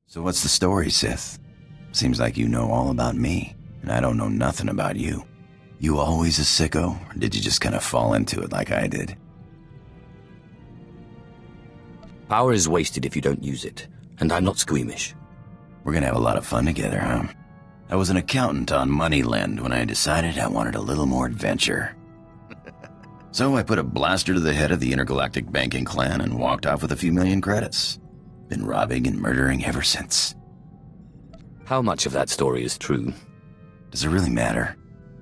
So what's the story, Sith? Seems like you know all about me, and I don't know nothing about you. You always a sicko, or did you just kind of fall into it like I did? Power is wasted if you don't use it, and I'm not squeamish. We're gonna have a lot of fun together, huh? I was an accountant on Moneyland when I decided I wanted a little more adventure. So I put a blaster to the head of the intergalactic banking clan and walked off with a few million credits. Been robbing and murdering ever since. How much of that story is true? Does it really matter?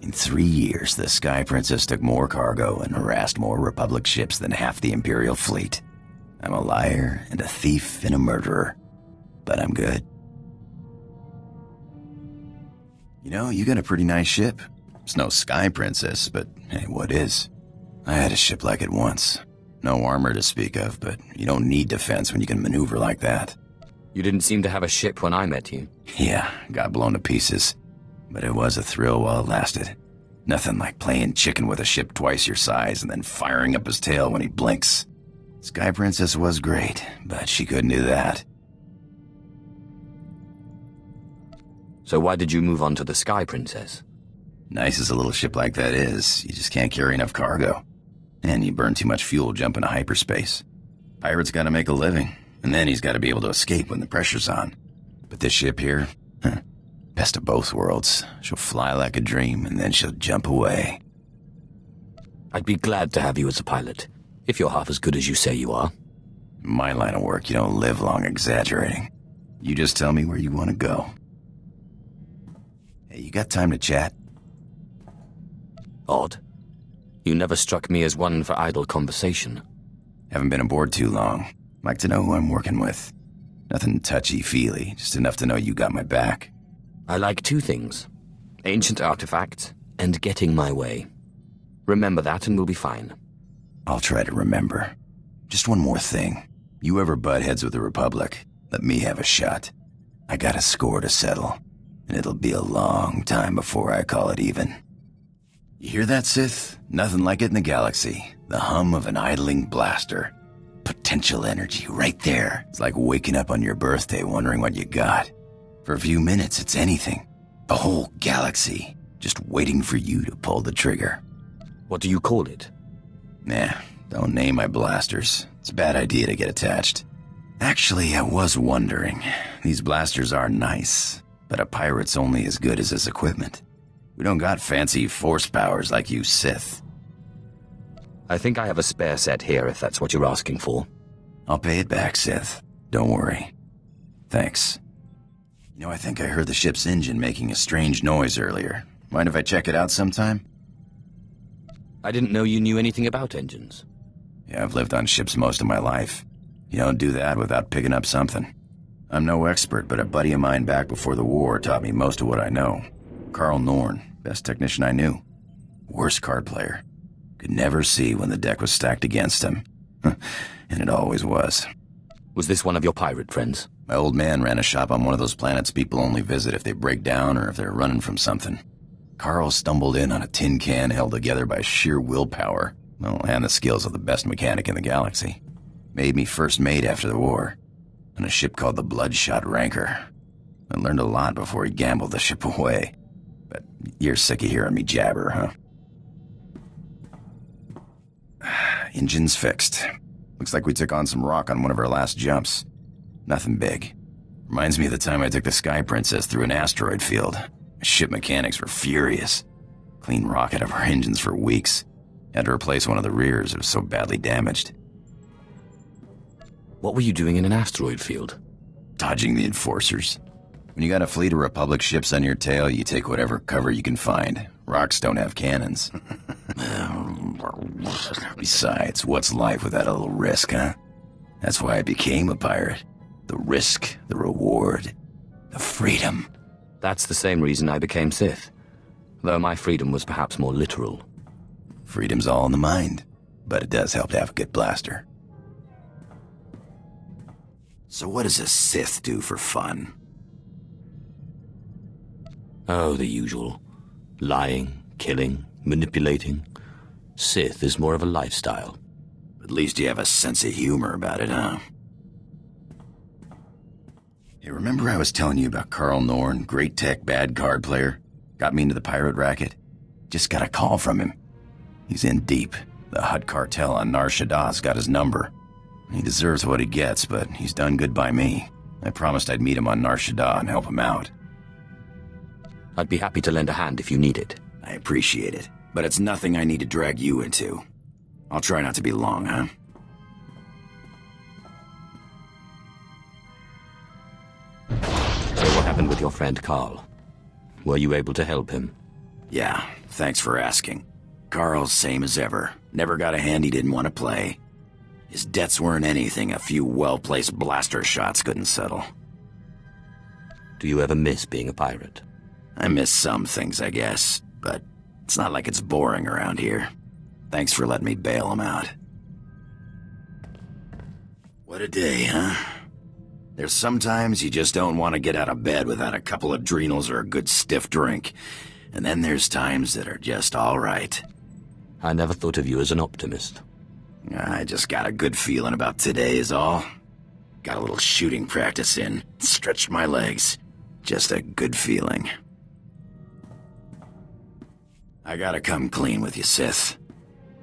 In 3 years, the Sky Princess took more cargo and harassed more Republic ships than half the Imperial fleet. I'm a liar and a thief and a murderer, but I'm good. You know, you got a pretty nice ship. It's no Sky Princess, but hey, what is? I had a ship like it once. No armor to speak of, but you don't need defense when you can maneuver like that. You didn't seem to have a ship when I met you. Yeah, got blown to pieces. But it was a thrill while it lasted. Nothing like playing chicken with a ship twice your size and then firing up his tail when he blinks. Sky Princess was great, but she couldn't do that. So why did you move on to the Sky Princess? Nice as a little ship like that is, you just can't carry enough cargo. And you burn too much fuel jumping to hyperspace. Pirate's gotta make a living, and then he's gotta be able to escape when the pressure's on. But this ship here, best of both worlds. She'll fly like a dream, and then she'll jump away. I'd be glad to have you as a pilot, if you're half as good as you say you are. In my line of work, you don't live long exaggerating. You just tell me where you want to go. Hey, you got time to chat? Odd. You never struck me as one for idle conversation. Haven't been aboard too long. Like to know who I'm working with. Nothing touchy-feely, just enough to know you got my back. I like two things. Ancient artifacts and getting my way. Remember that and we'll be fine. I'll try to remember. Just one more thing. You ever butt heads with the Republic, let me have a shot. I got a score to settle, and it'll be a long time before I call it even. You hear that, Sith? Nothing like it in the galaxy. The hum of an idling blaster. Potential energy right there. It's like waking up on your birthday wondering what you got. For a few minutes, it's anything. The whole galaxy. Just waiting for you to pull the trigger. What do you call it? Nah, don't name my blasters. It's a bad idea to get attached. Actually, I was wondering. These blasters are nice, but a pirate's only as good as his equipment. We don't got fancy force powers like you Sith. I think I have a spare set here if that's what you're asking for. I'll pay it back, Sith. Don't worry. Thanks. You know, I think I heard the ship's engine making a strange noise earlier. Mind if I check it out sometime? I didn't know you knew anything about engines. Yeah, I've lived on ships most of my life. You don't do that without picking up something. I'm no expert, but a buddy of mine back before the war taught me most of what I know. Carl Norn, best technician I knew. Worst card player. Could never see when the deck was stacked against him. And it always was. Was this one of your pirate friends? My old man ran a shop on one of those planets people only visit if they break down or if they're running from something. Carl stumbled in on a tin can held together by sheer willpower. Well, and the skills of the best mechanic in the galaxy. Made me first mate after the war. On a ship called the Bloodshot Ranker. I learned a lot before he gambled the ship away. But you're sick of hearing me jabber, huh? Engine's fixed. Looks like we took on some rock on one of our last jumps. Nothing big. Reminds me of the time I took the Sky Princess through an asteroid field. Ship mechanics were furious. Clean rock out of our engines for weeks. Had to replace one of the rears, it was so badly damaged. What were you doing in an asteroid field? Dodging the enforcers. When you got a fleet of Republic ships on your tail, you take whatever cover you can find. Rocks don't have cannons. Besides, what's life without a little risk, huh? That's why I became a pirate. The risk, the reward, the freedom. That's the same reason I became Sith, though my freedom was perhaps more literal. Freedom's all in the mind, but it does help to have a good blaster. So what does a Sith do for fun? Oh, the usual. Lying, killing, manipulating. Sith is more of a lifestyle. At least you have a sense of humor about it, huh? Hey, remember I was telling you about Carl Norn, great tech, bad card player? Got me into the pirate racket? Just got a call from him. He's in deep. The Hut cartel on Nar Shaddah's got his number. He deserves what he gets, but he's done good by me. I promised I'd meet him on Nar Shaddaa and help him out. I'd be happy to lend a hand if you need it. I appreciate it, but it's nothing I need to drag you into. I'll try not to be long, huh? So what happened with your friend Carl? Were you able to help him? Yeah, thanks for asking. Carl's same as ever. Never got a hand he didn't want to play. His debts weren't anything a few well-placed blaster shots couldn't settle. Do you ever miss being a pirate? I miss some things, I guess, but it's not like it's boring around here. Thanks for letting me bail him out. What a day, huh? There's sometimes you just don't want to get out of bed without a couple of adrenals or a good stiff drink. And then there's times that are just all right. I never thought of you as an optimist. I just got a good feeling about today is all. Got a little shooting practice in. Stretched my legs. Just a good feeling. I gotta come clean with you, Sith.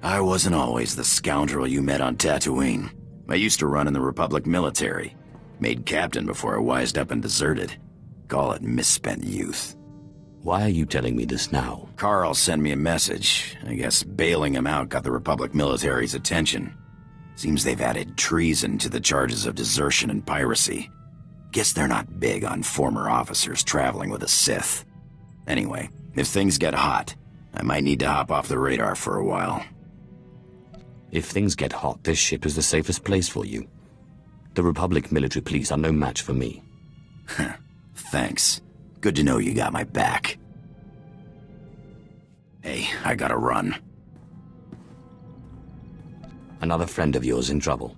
I wasn't always the scoundrel you met on Tatooine. I used to run in the Republic military. Made captain before I wised up and deserted. Call it misspent youth. Why are you telling me this now? Carl sent me a message. I guess bailing him out got the Republic military's attention. Seems they've added treason to the charges of desertion and piracy. Guess they're not big on former officers traveling with a Sith. Anyway, if things get hot, I might need to hop off the radar for a while. If things get hot, this ship is the safest place for you. The Republic military police are no match for me. Thanks. Good to know you got my back. Hey, I gotta run. Another friend of yours in trouble.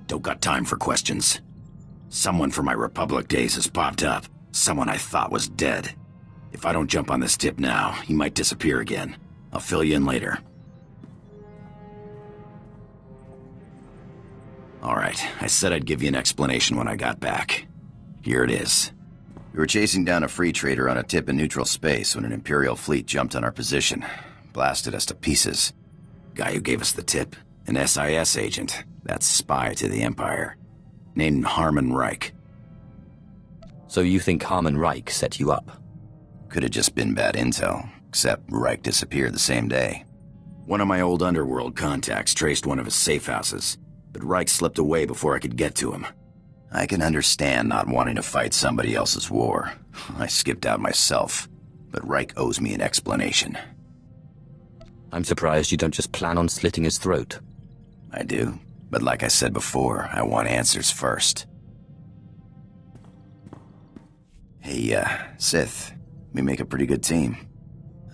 Don't got time for questions. Someone from my Republic days has popped up. Someone I thought was dead. If I don't jump on this tip now, he might disappear again. I'll fill you in later. Alright, I said I'd give you an explanation when I got back. Here it is. We were chasing down a free trader on a tip in neutral space when an Imperial fleet jumped on our position. Blasted us to pieces. Guy who gave us the tip, an SIS agent. That's spy to the Empire. Named Harmon Reich. So you think Harmon Reich set you up? Could have just been bad intel, except Reich disappeared the same day. One of my old underworld contacts traced one of his safe houses, but Reich slipped away before I could get to him. I can understand not wanting to fight somebody else's war. I skipped out myself, but Reich owes me an explanation. I'm surprised you don't just plan on slitting his throat. I do, but like I said before, I want answers first. Hey, Sith, we make a pretty good team.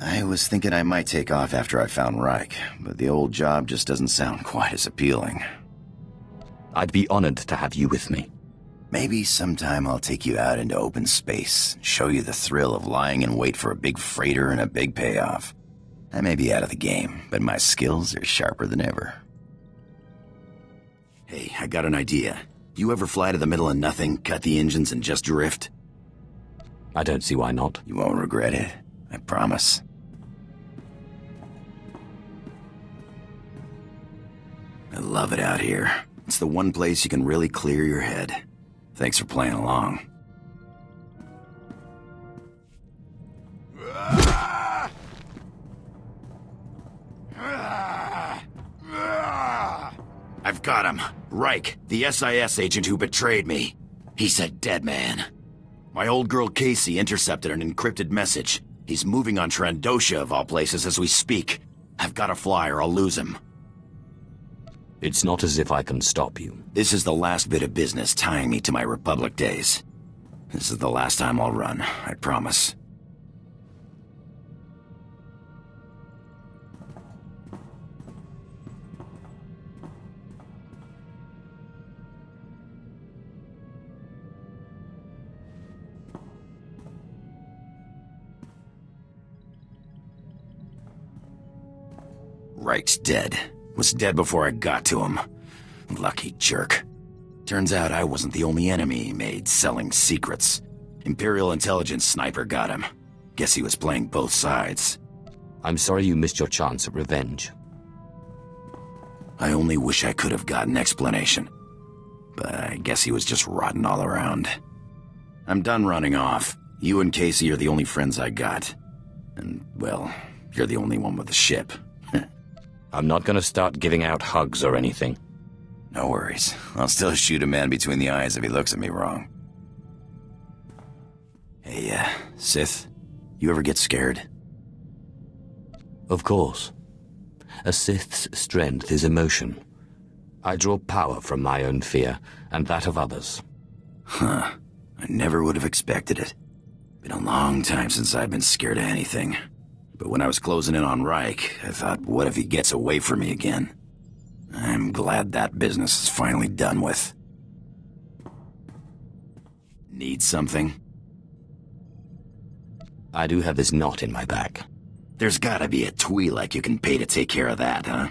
I was thinking I might take off after I found Reich, but the old job just doesn't sound quite as appealing. I'd be honored to have you with me. Maybe sometime I'll take you out into open space, show you the thrill of lying in wait for a big freighter and a big payoff. I may be out of the game, but my skills are sharper than ever. Hey, I got an idea. You ever fly to the middle of nothing, cut the engines, and just drift? I don't see why not. You won't regret it, I promise. I love it out here. It's the one place you can really clear your head. Thanks for playing along. I've got him. Reich, the SIS agent who betrayed me. He's a dead man. My old girl Casey intercepted an encrypted message. He's moving on Trandosha of all places as we speak. I've got to fly or I'll lose him. It's not as if I can stop you. This is the last bit of business tying me to my Republic days. This is the last time I'll run, I promise. Reich's dead. Was dead before I got to him. Lucky jerk. Turns out I wasn't the only enemy he made selling secrets. Imperial intelligence sniper got him. Guess he was playing both sides. I'm sorry you missed your chance at revenge. I only wish I could have got an explanation. But I guess he was just rotten all around. I'm done running off. You and Casey are the only friends I got. And, well, you're the only one with the ship. I'm not gonna start giving out hugs or anything. No worries. I'll still shoot a man between the eyes if he looks at me wrong. Hey, Sith, you ever get scared? Of course. A Sith's strength is emotion. I draw power from my own fear, and that of others. Huh. I never would have expected it. Been a long time since I've been scared of anything. But when I was closing in on Reich, I thought, what if he gets away from me again? I'm glad that business is finally done with. Need something? I do have this knot in my back. There's gotta be a Twi'lek you can pay to take care of that, huh?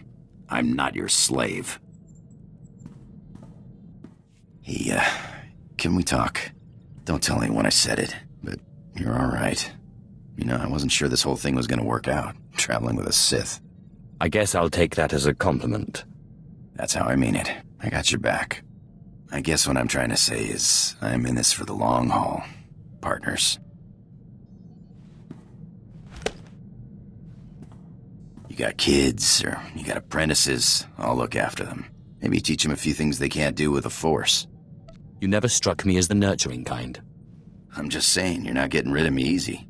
I'm not your slave. Hey, can we talk? Don't tell anyone I said it, but you're alright. You know, I wasn't sure this whole thing was gonna work out, traveling with a Sith. I guess I'll take that as a compliment. That's how I mean it. I got your back. I guess what I'm trying to say is, I'm in this for the long haul. Partners. You got kids, or you got apprentices, I'll look after them. Maybe teach them a few things they can't do with the Force. You never struck me as the nurturing kind. I'm just saying, you're not getting rid of me easy.